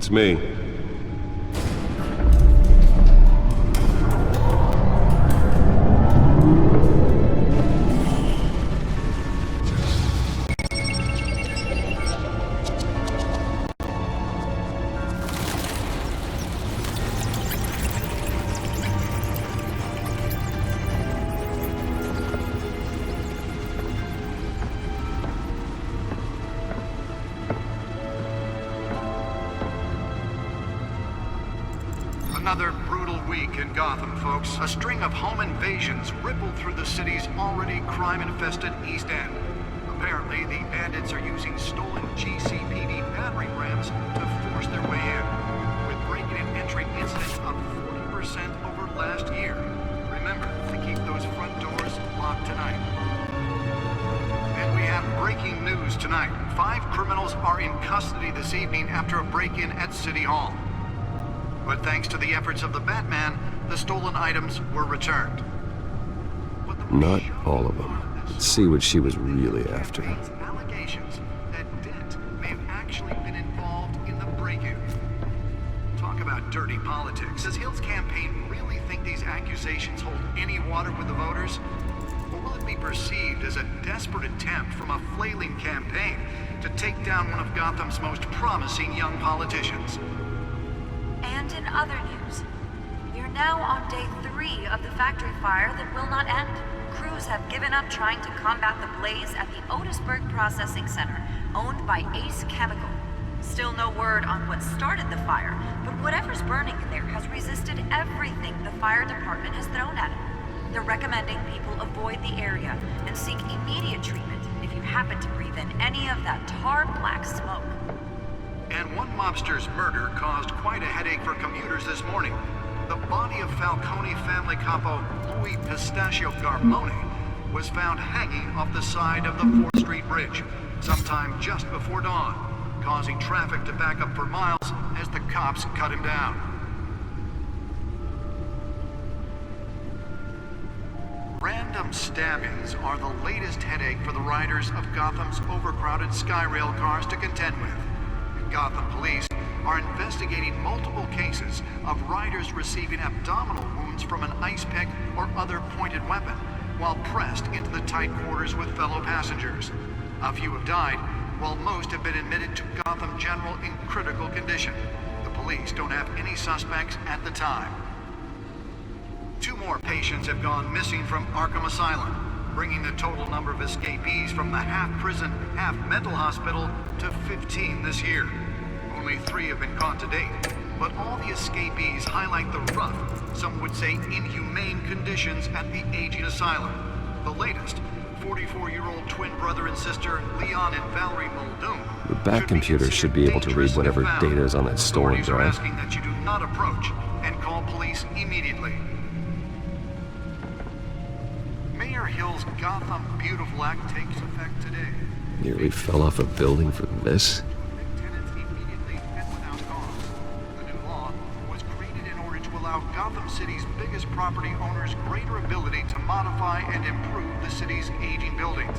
It's me. Another brutal week in Gotham, folks. A string of home invasions rippled through the city's already crime-infested East End. Apparently, the bandits are using stolen GCPD battering rams to force their way in, with break-in and entry incidents up 40% over last year. Remember to keep those front doors locked tonight. And we have breaking news tonight. 5 criminals are in custody this evening after a break-in at City Hall. But thanks to the efforts of the Batman, the stolen items were returned. Not all of them. Let's see what she was really after. Allegations that Dent may have actually been involved in the break-in. Talk about dirty politics. Does Hill's campaign really think these accusations hold any water with the voters? Or will it be perceived as a desperate attempt from a flailing campaign to take down one of Gotham's most promising young politicians? And in other news, we are now on day 3 of the factory fire that will not end. Crews have given up trying to combat the blaze at the Otisburg Processing Center, owned by Ace Chemical. Still no word on what started the fire, but whatever's burning in there has resisted everything the fire department has thrown at it. They're recommending people avoid the area and seek immediate treatment if you happen to breathe in any of that tar-black smoke. And one mobster's murder caused quite a headache for commuters this morning. The body of Falcone family capo Louis Pistachio Garmone was found hanging off the side of the 4th Street Bridge sometime just before dawn, causing traffic to back up for miles as the cops cut him down. Random stabbings are the latest headache for the riders of Gotham's overcrowded Skyrail cars to contend with. Gotham police are investigating multiple cases of riders receiving abdominal wounds from an ice pick or other pointed weapon while pressed into the tight quarters with fellow passengers. A few have died, while most have been admitted to Gotham General in critical condition. The police don't have any suspects at the time. 2 more patients have gone missing from Arkham Asylum, bringing the total number of escapees from the half-prison, half-mental hospital to 15 this year. Only 3 have been caught to date, but all the escapees highlight the rough, some would say inhumane conditions at the aging asylum. The latest, 44-year-old twin brother and sister Leon and Valerie Muldoon. The back computer should be able to read whatever data is on that stolen Authorities are drive. asking that you do not approach and call police immediately. Mayor Hill's Gotham Beautiful Act takes effect today. Nearly fell off a building for this? Tenants immediately and without cause. The new law was created in order to allow Gotham City's biggest property owners greater ability to modify and improve the city's aging buildings,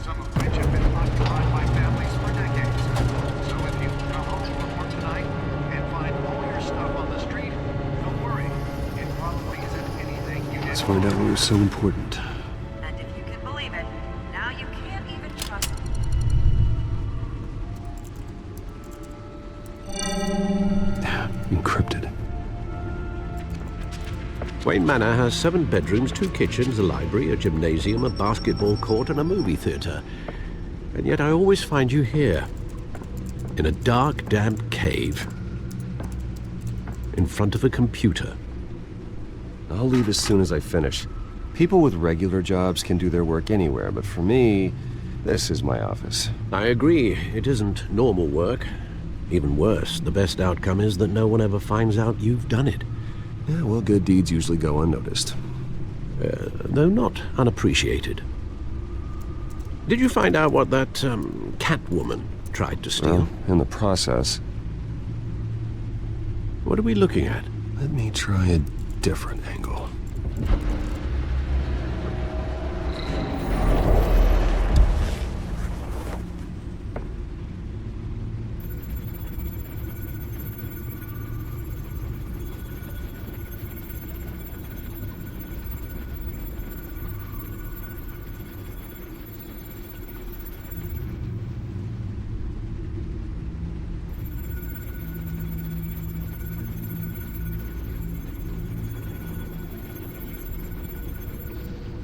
some of which have been occupied by families for decades. So if you come home from work tonight and find all your stuff on the street, don't worry. It probably isn't anything you did. Let's find out what was so important. And if you can believe it, now you can't even trust Encrypted. Wayne Manor has 7 bedrooms, 2 kitchens, a library, a gymnasium, a basketball court, and a movie theater. And yet I always find you here, in a dark, damp cave, in front of a computer. I'll leave as soon as I finish. People with regular jobs can do their work anywhere, but for me, this is my office. I agree, it isn't normal work. Even worse, the best outcome is that no one ever finds out you've done it. Yeah, well, good deeds usually go unnoticed. Though not unappreciated. Did you find out what that, Catwoman tried to steal? Well, in the process. What are we looking at? Let me try a different angle.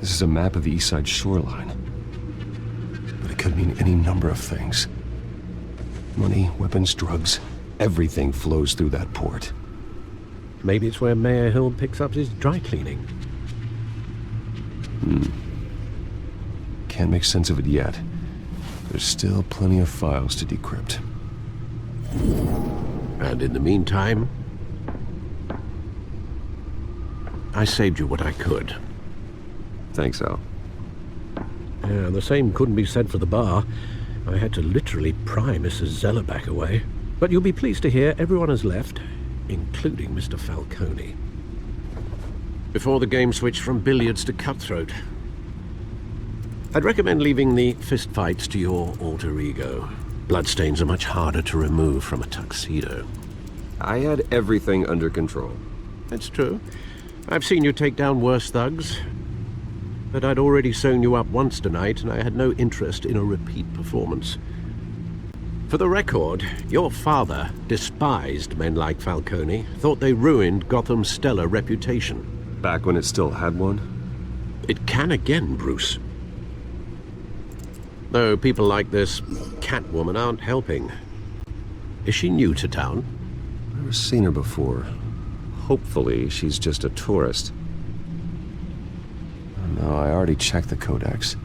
This is a map of the east side shoreline. But it could mean any number of things. Money, weapons, drugs, everything flows through that port. Maybe it's where Mayor Hill picks up his dry cleaning. Can't make sense of it yet. There's still plenty of files to decrypt. And in the meantime, I saved you what I could. Thanks, Al. Yeah, the same couldn't be said for the bar. I had to literally pry Mrs. Zeller back away. But you'll be pleased to hear everyone has left, including Mr. Falcone. Before the game switched from billiards to cutthroat. I'd recommend leaving the fistfights to your alter ego. Bloodstains are much harder to remove from a tuxedo. I had everything under control. That's true. I've seen you take down worse thugs. But I'd already sewn you up once tonight, and I had no interest in a repeat performance. For the record, your father despised men like Falcone, thought they ruined Gotham's stellar reputation. Back when it still had one? It can again, Bruce. Though people like this Catwoman aren't helping. Is she new to town? Never seen her before. Hopefully, she's just a tourist. No, I already checked the codex.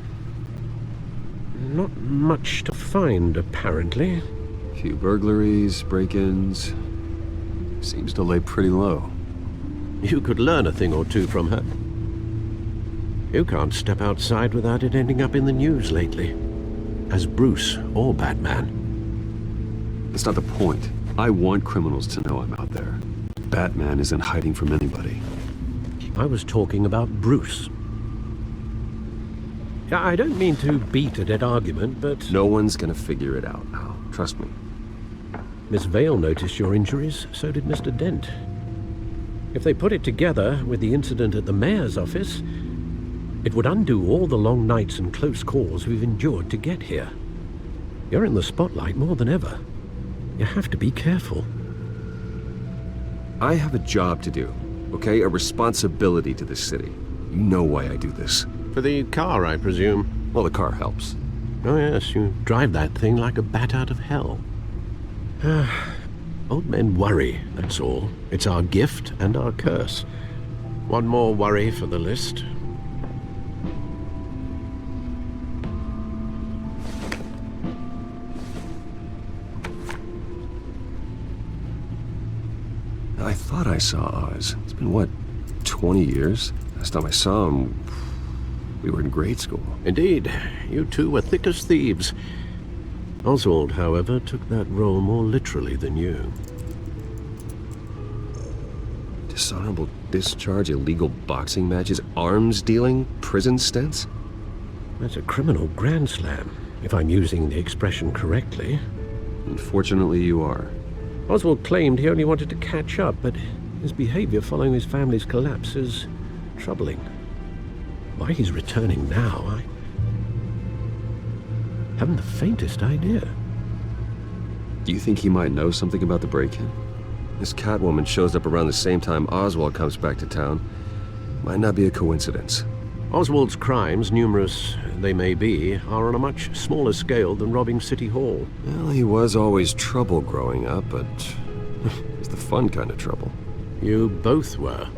Not much to find, apparently. Few burglaries, break-ins. Seems to lay pretty low. You could learn a thing or two from her. You can't step outside without it ending up in the news lately. As Bruce or Batman. That's not the point. I want criminals to know I'm out there. Batman isn't hiding from anybody. I was talking about Bruce. I don't mean to beat a dead argument, but... No one's gonna figure it out now. Trust me. Miss Vale noticed your injuries, so did Mr. Dent. If they put it together with the incident at the mayor's office, it would undo all the long nights and close calls we've endured to get here. You're in the spotlight more than ever. You have to be careful. I have a job to do, okay? A responsibility to this city. You know why I do this. For the car, I presume. Well, the car helps. Oh yes, you drive that thing like a bat out of hell. Old men worry, that's all. It's our gift and our curse. One more worry for the list. I thought I saw Oz. It's been, what, 20 years? Last time I saw him, we were in grade school. Indeed, you two were thick as thieves. Oswald, however, took that role more literally than you. Dishonorable discharge, illegal boxing matches, arms dealing, prison stints? That's a criminal grand slam, if I'm using the expression correctly. Unfortunately, you are. Oswald claimed he only wanted to catch up, but his behavior following his family's collapse is troubling. Why he's returning now, I haven't the faintest idea. Do you think he might know something about the break-in? This Catwoman shows up around the same time Oswald comes back to town. Might not be a coincidence. Oswald's crimes, numerous they may be, are on a much smaller scale than robbing City Hall. Well, he was always trouble growing up, but it's the fun kind of trouble. You both were.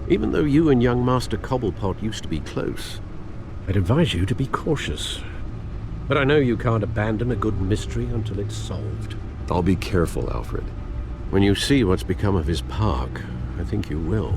Even though you and young Master Cobblepot used to be close. I'd advise you to be cautious. But I know you can't abandon a good mystery until it's solved. I'll be careful, Alfred. When you see what's become of his park, I think you will.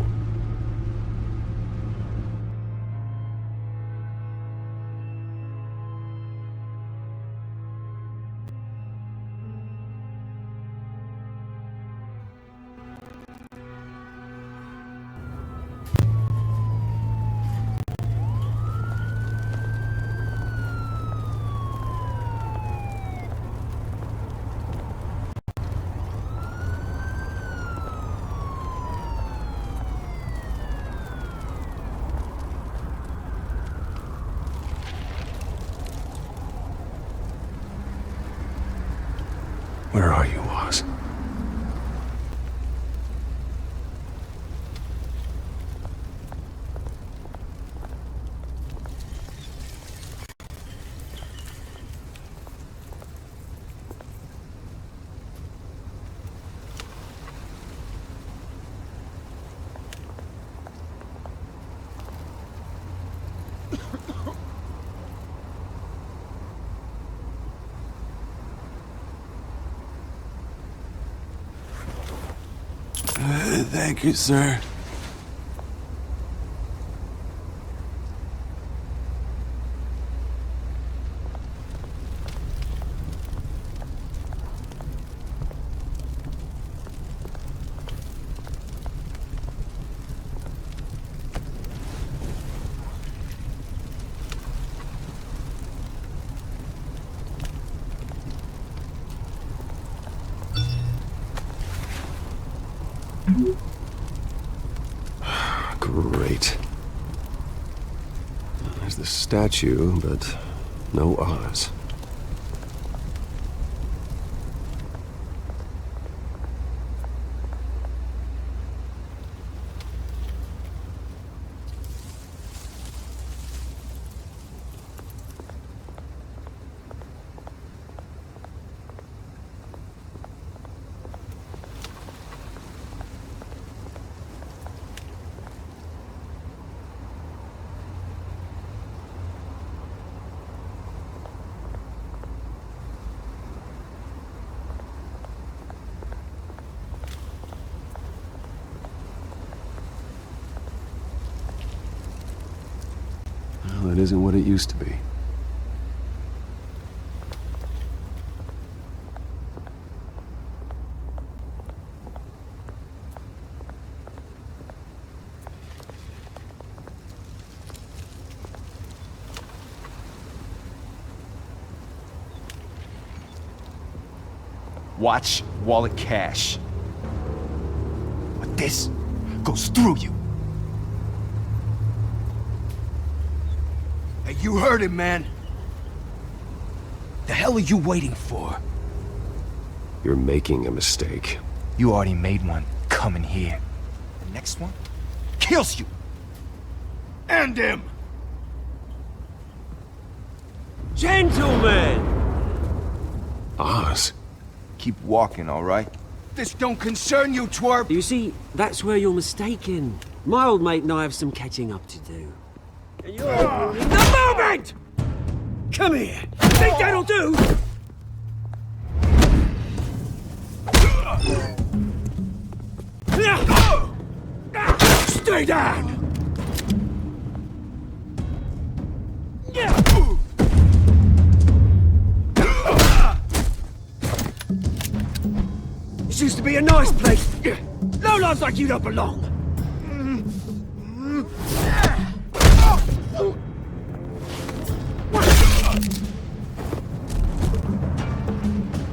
Where are you, Oz? Thank you, sir. Great. There's the statue, but no Oz. Well, it isn't what it used to be. Watch wallet cash. But this goes through you. Hey, you heard him, man. The hell are you waiting for? You're making a mistake. You already made one coming here. The next one kills you. And him. Gentlemen! Oz? Keep walking, all right? This don't concern you, twerp. You see, that's where you're mistaken. My old mate and I have some catching up to do. And you're in the moment! Come here! Think that'll do? Stay down! This used to be a nice place. No lives like you don't belong.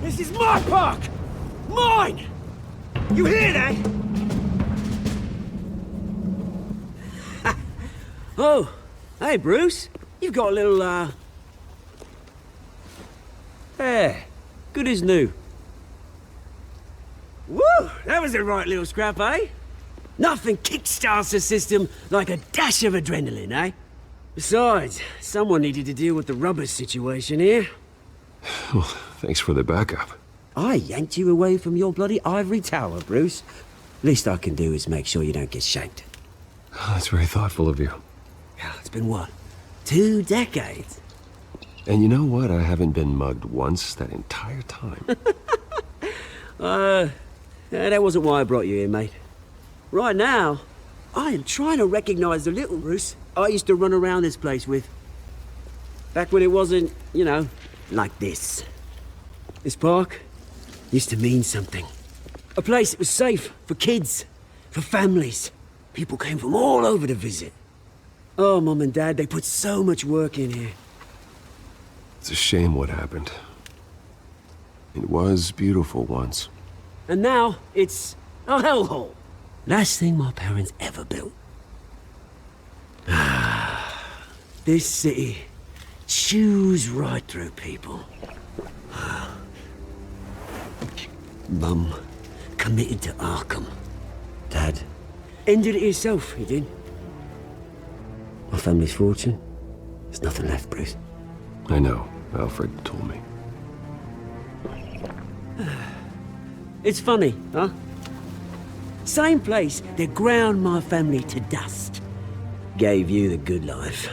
This is my park! Mine! You hear that? Oh, hey Bruce. You've got a little, hair. Good as new. Woo! That was a right little scrap, eh? Nothing kickstarts the system like a dash of adrenaline, eh? Besides, someone needed to deal with the rubber situation here. Well, thanks for the backup. I yanked you away from your bloody ivory tower, Bruce. Least I can do is make sure you don't get shanked. Oh, that's very thoughtful of you. Yeah, it's been what? 2 decades? And you know what? I haven't been mugged once that entire time. Yeah, that wasn't why I brought you here, mate. Right now, I am trying to recognize the little Bruce I used to run around this place with. Back when it wasn't, you know, like this. This park used to mean something. A place that was safe for kids, for families. People came from all over to visit. Oh, Mum and Dad, they put so much work in here. It's a shame what happened. It was beautiful once. And now, it's a hellhole. Last thing my parents ever built. This city chews right through people. Mum committed to Arkham. Dad ended it himself, he did. My family's fortune, there's nothing left, Bruce. I know. Alfred told me. It's funny, huh? Same place that ground my family to dust. Gave you the good life.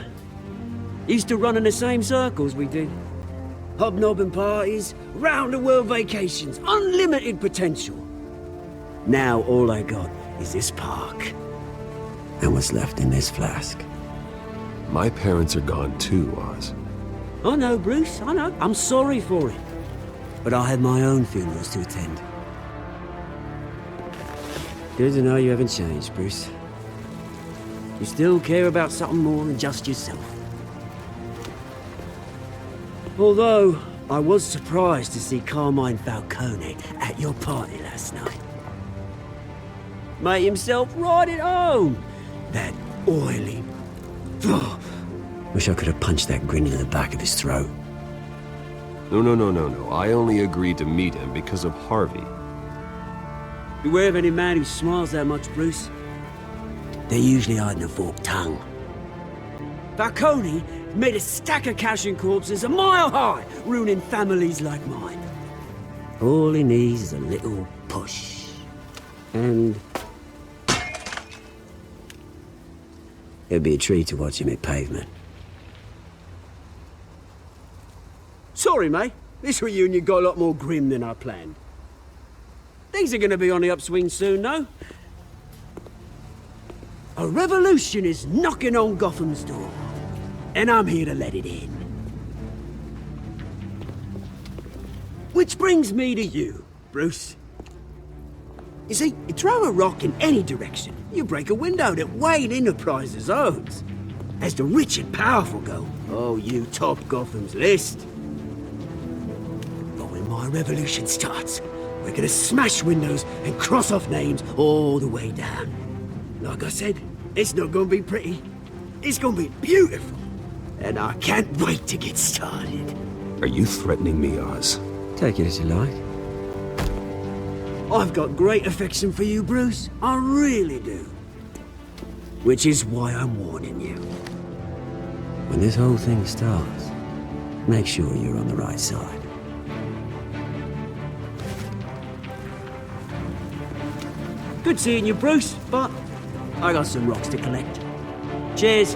Used to run in the same circles we did. Hobnobbing parties, round-the-world vacations, unlimited potential. Now all I got is this park. And what's left in this flask. My parents are gone too, Oz. I know, Bruce, I know. I'm sorry for it. But I had my own funerals to attend. Good to know you haven't changed, Bruce. You still care about something more than just yourself. Although, I was surprised to see Carmine Falcone at your party last night. Made himself right at home. That oily... Oh, wish I could have punched that grin into the back of his throat. No. I only agreed to meet him because of Harvey. Beware of any man who smiles that much, Bruce. They're usually hiding a forked tongue. Falcone made a stack of cashing corpses a mile high, ruining families like mine. All he needs is a little push. And... it'd be a treat to watch him hit pavement. Sorry, mate. This reunion got a lot more grim than I planned. Things are gonna be on the upswing soon, though. A revolution is knocking on Gotham's door. And I'm here to let it in. Which brings me to you, Bruce. You see, you throw a rock in any direction, you break a window that Wayne Enterprises owns. As the rich and powerful go, oh, you top Gotham's list. But when my revolution starts, we're gonna smash windows and cross off names all the way down. Like I said, it's not gonna be pretty. It's gonna be beautiful. And I can't wait to get started. Are you threatening me, Oz? Take it as you like. I've got great affection for you, Bruce. I really do. Which is why I'm warning you. When this whole thing starts, make sure you're on the right side. Good seeing you, Bruce, but I got some rocks to collect. Cheers.